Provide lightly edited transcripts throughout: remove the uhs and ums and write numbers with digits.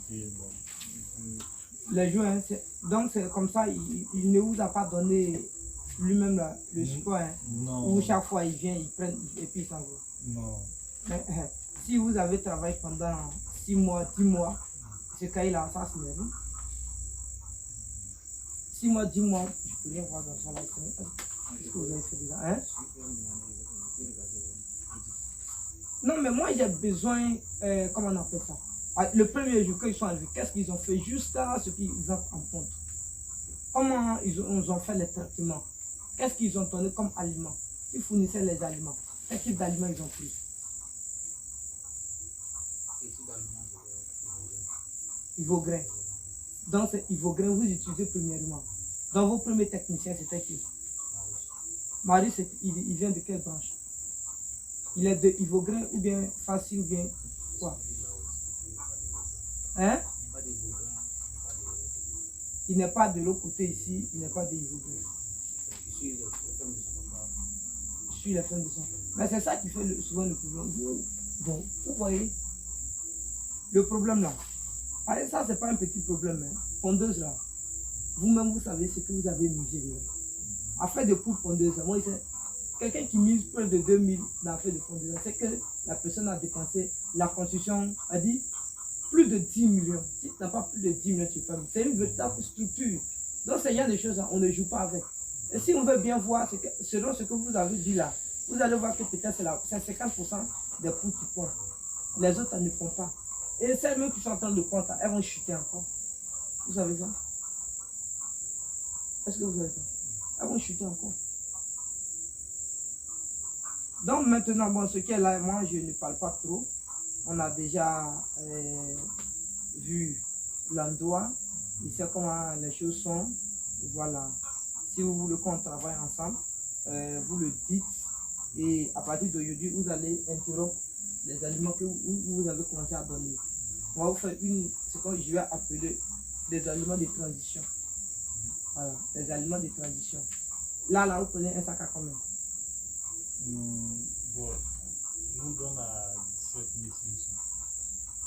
Les joints, donc c'est comme ça, il ne vous a pas donné lui-même le support. Hein, où chaque fois il vient, il prend et puis il s'en va. Non. Mais, si vous avez travaillé pendant 6 mois, 10 mois, ce cas-là, ça c'est rien. 6 mois, 10 mois, je peux rien voir dans ça là. Qu'est-ce que vous avez fait déjà? Hein? Non, mais moi j'ai besoin, comment on appelle ça? Le premier jour qu'ils sont arrivés, qu'est-ce qu'ils ont fait jusqu'à ce qu'ils entrent en compte? Comment ils ont fait les traitements? Qu'est-ce qu'ils ont donné comme aliments? Ils fournissaient les aliments. Quel type d'aliments ils ont pris? Ivogrin. Donc c'est Ivogrin, vous utilisez premièrement. Dans vos premiers techniciens, c'était qui? Marius, il vient de quelle branche? Il est de Ivogrin ou bien Fassi ou bien quoi? Hein? Il n'est pas de l'autre côté ici, il n'est pas de Ivogrin. Je suis la femme de son. Mais c'est ça qui fait souvent le problème. Vous voyez, le problème là, ça c'est pas un petit problème. Hein. Pondeuse là, vous-même vous savez ce que vous avez misé. Affaire de poule pondeuse, moi c'est quelqu'un qui mise près de 2000 dans l'affaire de pondeuse, c'est que la personne a dépensé, la construction a dit plus de 10 millions. Si tu n'as pas plus de 10 millions, tu fais. C'est une véritable structure. Donc il y a des choses, on ne joue pas avec. Et si on veut bien voir, selon ce que vous avez dit là, vous allez voir que peut-être c'est 50% des poules qui pondent. Les autres ne pondent pas. Et celles même qui sont en train de pondre, elles vont chuter encore. Vous savez ça? Est-ce que vous avez ça? Elles vont chuter encore. Donc maintenant, bon, ce qui est là, moi je ne parle pas trop. On a déjà vu l'endroit. Il sait comment les choses sont. Voilà. Si vous voulez qu'on travaille ensemble, vous le dites. Et à partir d'aujourd'hui, vous allez interrompre les aliments que vous avez commencé à donner. On va vous faire ce que je vais appeler des aliments de transition. Voilà, des aliments de transition. Là, vous prenez un sac à combien? Bon, nous donne à 17 500.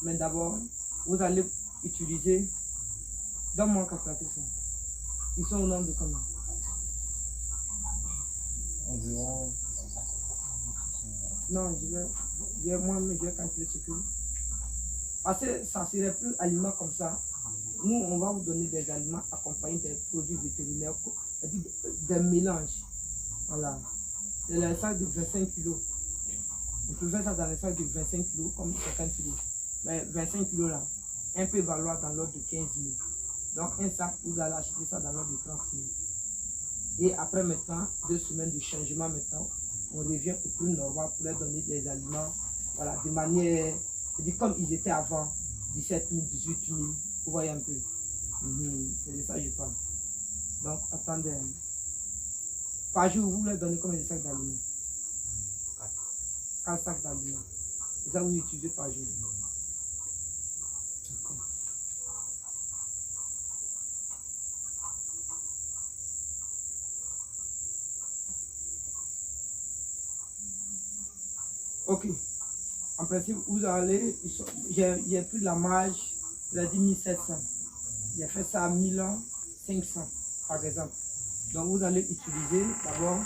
Mais d'abord, vous allez utiliser, donne-moi un calculatrice. Ils sont au nombre de combien? Environ. Non, je vais calculer ce que. Parce que ça serait plus aliments comme ça. Nous, on va vous donner des aliments accompagnés des produits vétérinaires, des mélanges. Voilà. C'est le sac de 25 kg. On peut faire ça dans le sac de 25 kg comme 50 kg. Mais 25 kg là, un peut valoir dans l'ordre de 15 000. Donc un sac, vous allez acheter ça dans l'ordre de 30 000. Et après maintenant, 2 semaines de changement maintenant, on revient au prix normal pour leur donner des aliments. Voilà, de manière, comme ils étaient avant, 17 000, 18 000. Vous voyez un peu. C'est de ça que je parle. Donc attendez. Par jour, vous leur donnez combien de sacs d'aliments? 4 sacs d'aliments. Et ça, vous utilisez par jour. Ok. En principe, vous allez, j'ai pris la marge, j'ai dit 1700. J'ai fait ça à 1500, par exemple. Donc, vous allez utiliser d'abord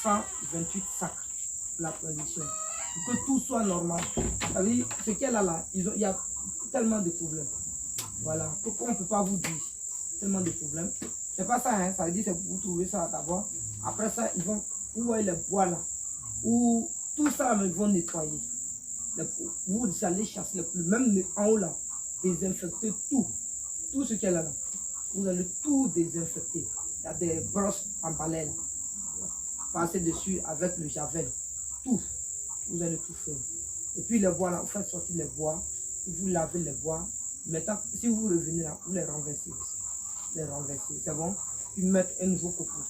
128 sacs pour la production. Pour que tout soit normal. C'est-à-dire, ce qu'il y a là, il y a tellement de problèmes. Voilà. Pourquoi on ne peut pas vous dire tellement de problèmes? C'est pas ça, hein. Ça veut dire que c'est pour vous trouver ça d'abord. Après ça, vous voyez les bois là, où tout ça, ils vont nettoyer. Vous allez chasser le plus, même en haut là, désinfecter tout. Tout ce qu'il y a là. Vous allez tout désinfecter. Il y a des brosses en balai là. Passez dessus avec le javel. Tout. Vous allez tout faire. Et puis les bois là, vous faites sortir les bois. Vous lavez les bois. Maintenant, si vous revenez là, vous les renversez. Les renversez. C'est bon? Puis mettre un nouveau coco.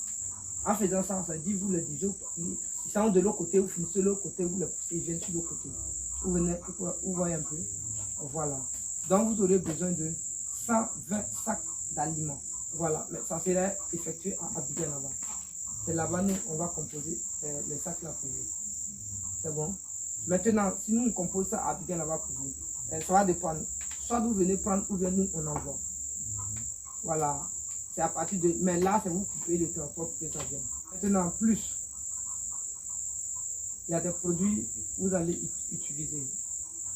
En faisant ça, ça dit, vous le dites, ils sont de l'autre côté, vous finissez de l'autre côté, vous les poussez, ils viennent sur l'autre côté. Vous venez, vous voyez un peu. Voilà. Donc, vous aurez besoin de 120 sacs d'aliments. Voilà. Mais ça serait effectué à Abidjan là-bas. C'est là-bas, nous, on va composer les sacs là pour vous. C'est bon? Maintenant, si nous, on compose ça à Abidjan là-bas pour vous, ça va dépendre. soit vous venez prendre ou bien nous on envoie. Voilà. C'est à partir de... Mais là, c'est vous qui payez le transport pour que ça vienne. Maintenant, plus, il y a des produits que vous allez utiliser.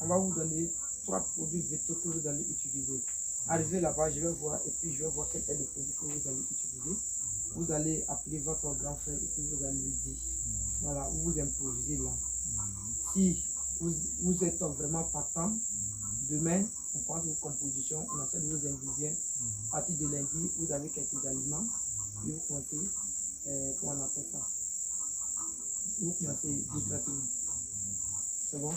On va vous donner 3 produits vétaux que vous allez utiliser. Arrivez là-bas, je vais voir et puis je vais voir quel est le produit que vous allez utiliser. Vous allez appeler votre grand frère et puis vous allez lui dire. Voilà, vous vous improvisez là. Si vous êtes vraiment partant, demain, on commence vos compositions, on achète vos ingrédients. À partir de lundi, vous avez quelques aliments et vous commencez, comment on appelle ça? Vous commencez le traitement. C'est bon?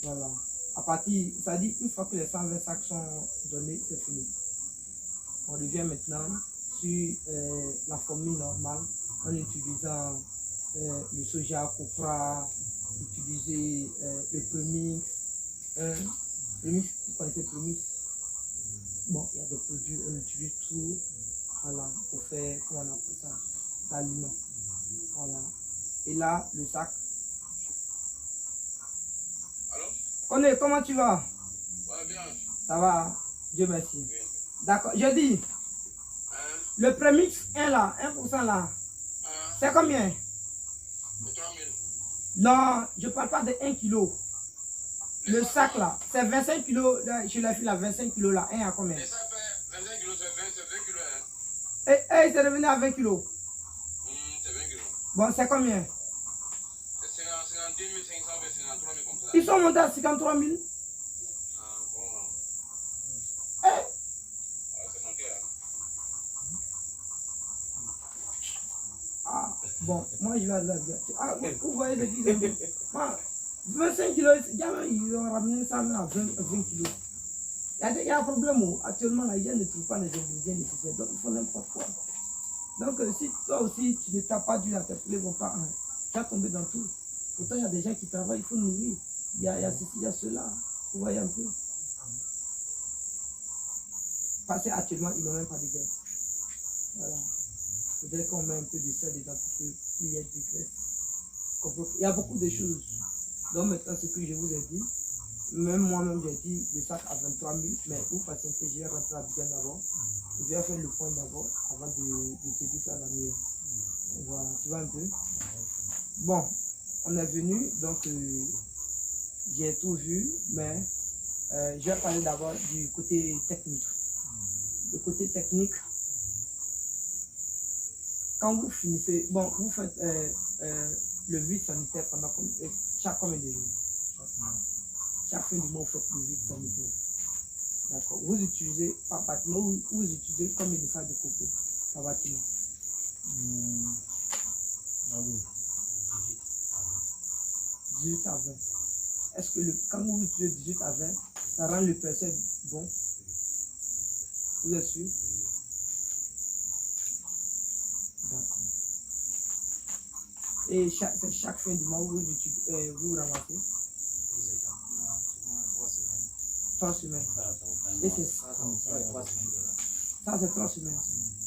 Voilà. À partir, ça dit, une fois que les 120 sacs sont donnés, c'est fini. On revient maintenant sur la formule normale en utilisant le soja, copra, utiliser le premix. Premix, vous connaissez premix? Bon, il y a des produits, on utilise tout, voilà, pour faire, comment on appelle ça, l'aliment. Voilà. Et là, le sac. Allô? Connais, comment tu vas? Ouais, bien. Ça va, Dieu merci. Oui. D'accord, je dis, le premix 1 là, 1% là, c'est combien? C'est 3000. Non, je ne parle pas de 1 kilo. Le sac là, c'est 25 kilos, je l'ai fait là, 25 kilos là, 1 à combien? Et ça fait 25 kilos, c'est 20 kilos. Hein. Et c'est revenu à 20 kilos. C'est 20 kilos. Bon, c'est combien? C'est 52 500, 53 000 comme ça. Ils sont montés à 53 000. Ah, bon. Eh, Ouais, c'est monté là. ah, bon, moi je vais aller là. Ah, vous voyez ce qu'ils ont. Moi, 25 kilos, ils ont ramené ça même à 20 kilos. Il y a un problème où actuellement les gens ne trouvent pas les ingrédients nécessaires, donc ils font n'importe quoi. Donc si toi aussi tu ne t'as pas dû à tes poules vont pas, tu vas tomber dans tout. Pourtant il y a des gens qui travaillent, il faut nourrir. Il y a ceci, il y a cela. Vous voyez un peu. Parce qu'actuellement ils n'ont même pas de graisse. Voilà. Il faudrait qu'on met un peu de sel dedans pour qu'il y ait des graisses. Il y a beaucoup de choses. Donc maintenant ce que je vous ai dit, même moi-même j'ai dit le sac à 23 000, mais vous patientez, je vais rentrer à Abidjan d'abord. Je vais faire le point d'abord avant de te dire ça la nuit. Voilà, tu vois un peu. Bon, on est venu, donc j'ai tout vu, mais je vais parler d'abord du côté technique. Le côté technique, quand vous finissez, bon, vous faites le vide sanitaire pendant chaque combien de jours? Chaque fin du mois, vous faites le vide sanitaire. D'accord. Vous utilisez par bâtiment, vous utilisez combien de sacs de coco par bâtiment? 18 à 20. Est-ce que quand vous utilisez 18 à 20, ça rend le percé bon? Vous êtes sûr? D'accord. Et chaque fin du mois, vous ramassez? 3 semaines. Et c'est ça, c'est 3 semaines.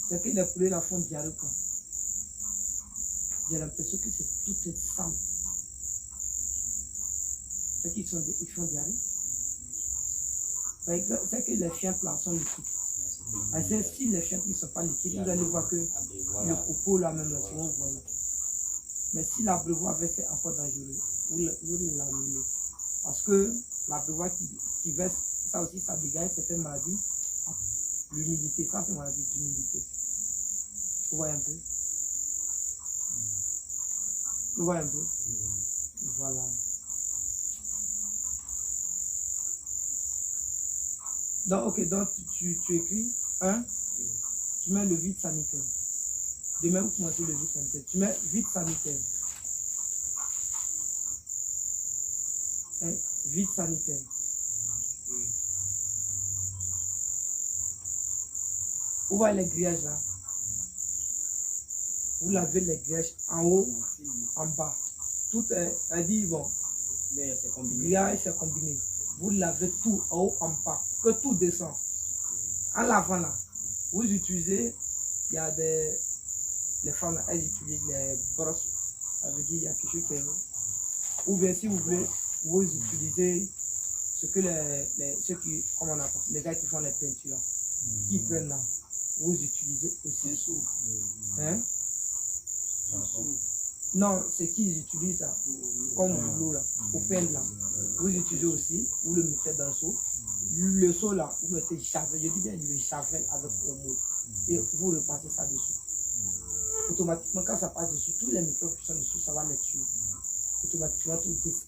C'est que les poulets la font diarrhée quoi. J'ai l'impression que c'est tout est sale. C'est qu'ils font diarrhée. C'est que les chiens là sont liquides. Si les chiens ne sont pas liquides, vous allez voir que le copeau là même, là, souvent vous voyez. Mais si l'abreuvoir verse c'est encore dangereux, vous l'annulez. Parce que l'abreuvoir qui verse, ça aussi, ça dégage certaines maladies. L'humidité, ça c'est une maladie d'humidité. Vous voyez un peu? Vous voyez un peu? Voilà. Donc, ok, donc tu écris, tu mets le vide sanitaire. Demain, vous commencez le vide sanitaire. Tu mets vide sanitaire. Vide sanitaire. Vous voyez les grillages là. Vous lavez les grillages en haut, en bas. Tout est dit, bon, grillage c'est combiné. Vous lavez tout en haut, en bas, que tout descend. En lavant là, vous utilisez, il y a les femmes là, elles utilisent les brosses. Ça veut dire il y a quelque chose qui est. Ou bien si vous voulez, vous utilisez ce que ceux qui, comment on appelle, les gars qui font les peintures, là, qui prennent là, vous utilisez aussi. Hein? Non, c'est qu'ils utilisent là, comme l'eau là, pour peindre là. Vous utilisez aussi, vous le mettez dans le seau. Le seau là, vous mettez chavel, je dis bien le chavel avec omo. Et vous repassez ça dessus. Automatiquement, quand ça passe dessus, tous les microbes qui sont dessus, ça va les tuer. Automatiquement,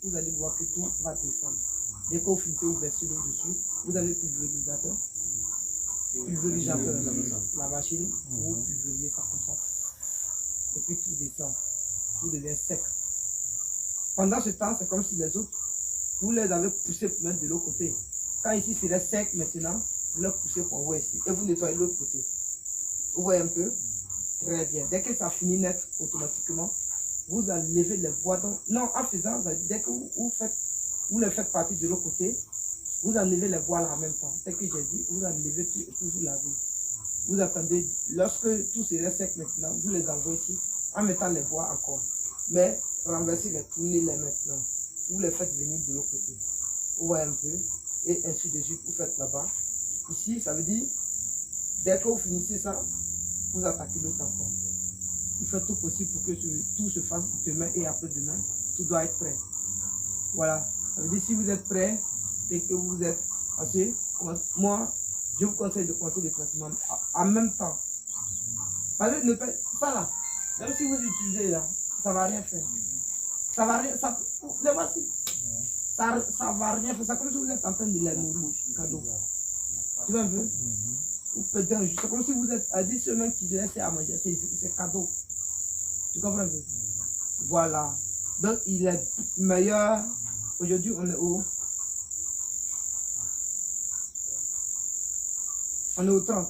vous allez voir que tout va descendre. Dès que vous finissez, vous versez l'eau dessus, vous avez pulvérisateur. Pulvérisateur, la machine, vous pulvérisez ça comme ça. Et puis tout descend, tout devient sec. Pendant ce temps, c'est comme si les autres, vous les avez poussés pour mettre de l'autre côté. Quand ici c'est sec maintenant, vous les poussez pour envoyer ici. Et vous nettoyez de l'autre côté. Vous voyez un peu? Très bien. Dès que ça finit net, automatiquement, vous enlevez les bois. Non, en faisant, dès que vous les faites partir de l'autre côté, vous enlevez les bois là en même temps. Dès que j'ai dit, vous enlevez tout et puis vous lavez. Vous attendez, lorsque tout serait sec maintenant, vous les envoyez ici en mettant les bois encore. Mais renversez les, tournez-les maintenant. Vous les faites venir de l'autre côté. Vous voyez un peu. Et ainsi de suite, vous faites là-bas. Ici, ça veut dire, dès que vous finissez ça, vous attaquez l'autre encore. Vous faites tout possible pour que tout se fasse demain et après-demain. Tout doit être prêt. Voilà. Ça veut dire, si vous êtes prêt, et que vous êtes assez, moi, je vous conseille de commencer le traitement en même temps. Parce que ça là, même si vous utilisez là, ça ne va rien faire. Ça va rien, ça, les voici. Ça va rien faire. C'est comme si vous êtes en train de les nourrir, cadeau. Tu vois un peu? Ou peut-être, c'est comme si vous êtes à 10 semaines qui laissent à manger, c'est cadeau. Tu comprends un peu? Voilà. Donc il est meilleur. Aujourd'hui, on est où? On est au 30.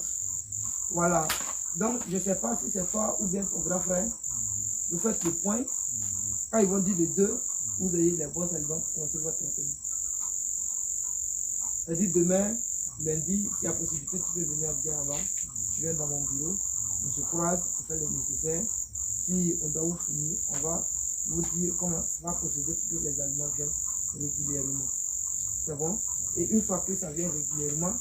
Voilà. Donc, je ne sais pas si c'est toi ou bien ton grand frère. Vous faites le point. Quand ils vont dire de 2, vous avez les bons aliments pour commencer votre traitement. C'est-à-dire demain, lundi, s'il y a possibilité, tu peux venir bien avant. Tu viens dans mon bureau. On se croise, on fait le nécessaire. Si on doit vous finir, on va vous dire comment ça va procéder pour que les aliments viennent régulièrement. C'est bon? Et une fois que ça vient régulièrement,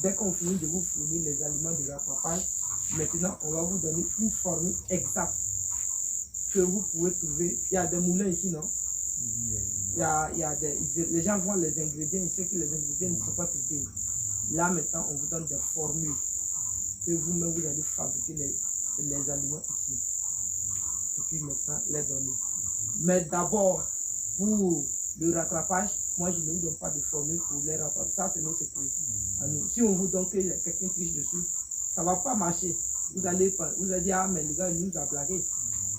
dès qu'on finit de vous fournir les aliments de rattrapage, maintenant on va vous donner une formule exacte que vous pouvez trouver. Il y a des moulins ici, non? Les gens voient les ingrédients, ils savent que les ingrédients ne sont pas traités. Là maintenant, on vous donne des formules que vous-même vous allez fabriquer les aliments ici. Et puis maintenant, les donner. Mais d'abord, pour le rattrapage, moi je ne vous donne pas de formule pour les rattraper. Ça, c'est nos secrets à nous. Si on vous donne que quelqu'un triche dessus, ça ne va pas marcher. Vous allez dire, ah, mais le gars, il nous a blagué.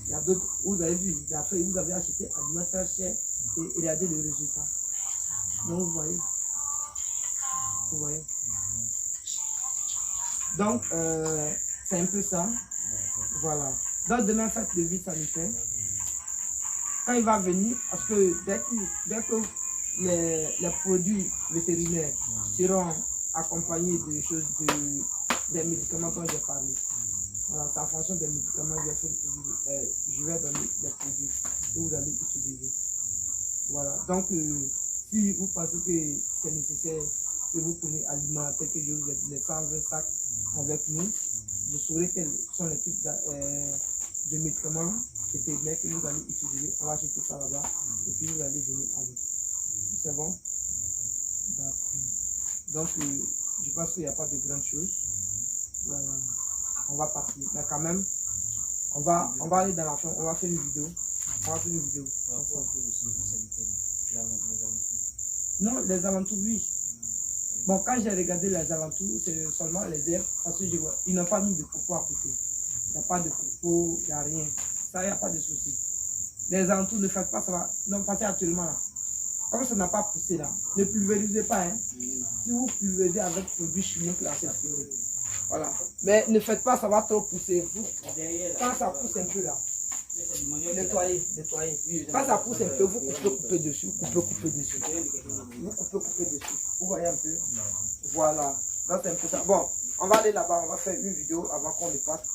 Il y a d'autres, vous avez vu, vous avez acheté aliment très cher et regardez le résultat. Donc, vous voyez. Vous voyez. Donc, c'est un peu ça. Voilà. Donc, demain, faites le vide sanitaire. Quand il va venir, parce que dès que les produits vétérinaires seront accompagnés de choses, des médicaments dont j'ai parlé. Voilà, c'est en fonction des médicaments que je vais donner les produits que vous allez utiliser. Voilà, donc si vous pensez que c'est nécessaire que vous preniez aliments tels que je vous ai dit, les 120 sacs avec nous, je saurai quels sont les types de médicaments vétérinaires que vous allez utiliser. On va acheter ça là-bas et puis vous allez venir avec. C'est bon? D'accord. Donc, je pense qu'il n'y a pas de grandes choses. Voilà. On va partir. Mais quand même, on va aller dans la fin. On va faire une vidéo. On va faire une vidéo. Non, les alentours, oui. Bon, quand j'ai regardé les alentours, c'est seulement les herbes. Parce que je vois, ils n'ont pas mis de copeaux à côté. Il n'y a pas de copeaux, il n'y a rien. Ça, il n'y a pas de souci. Les alentours, ne faites pas ça. Va. Non, passez actuellement là. Comme ça n'a pas poussé là, ne pulvérisez pas. Hein. Si vous pulvérisez avec produits chimiques, là, c'est fini. Voilà. Mais ne faites pas, ça va trop pousser. Vous, quand ça pousse un peu là, nettoyez. Quand ça pousse un peu, vous coupez dessus. Vous coupez dessus. Vous voyez un peu? Voilà. Là, c'est un peu ça. Bon, on va aller là-bas, on va faire une vidéo avant qu'on ne parte.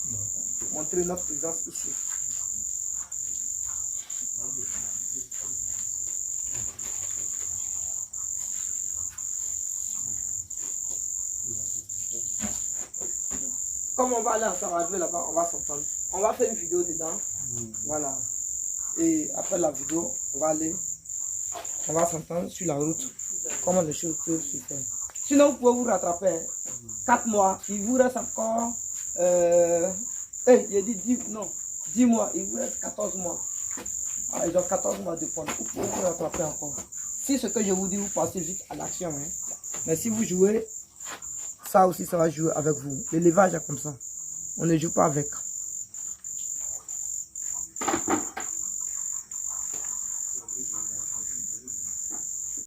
Montrer notre présence ici. Comme on va aller ensemble à jouer là-bas, on va s'entendre. On va faire une vidéo dedans. Voilà. Et après la vidéo, on va s'entendre sur la route. Comment les choses peuvent se faire. Sinon, vous pouvez vous rattraper. 4 mois, il vous reste encore... j'ai dit 10 mois, il vous reste 14 mois. Ah, ils ont 14 mois de points. Vous pouvez vous rattraper encore. Si ce que je vous dis, vous passez vite à l'action. Hein. Mais si vous jouez, ça aussi, ça va jouer avec vous. L'élevage est comme ça. On ne joue pas avec.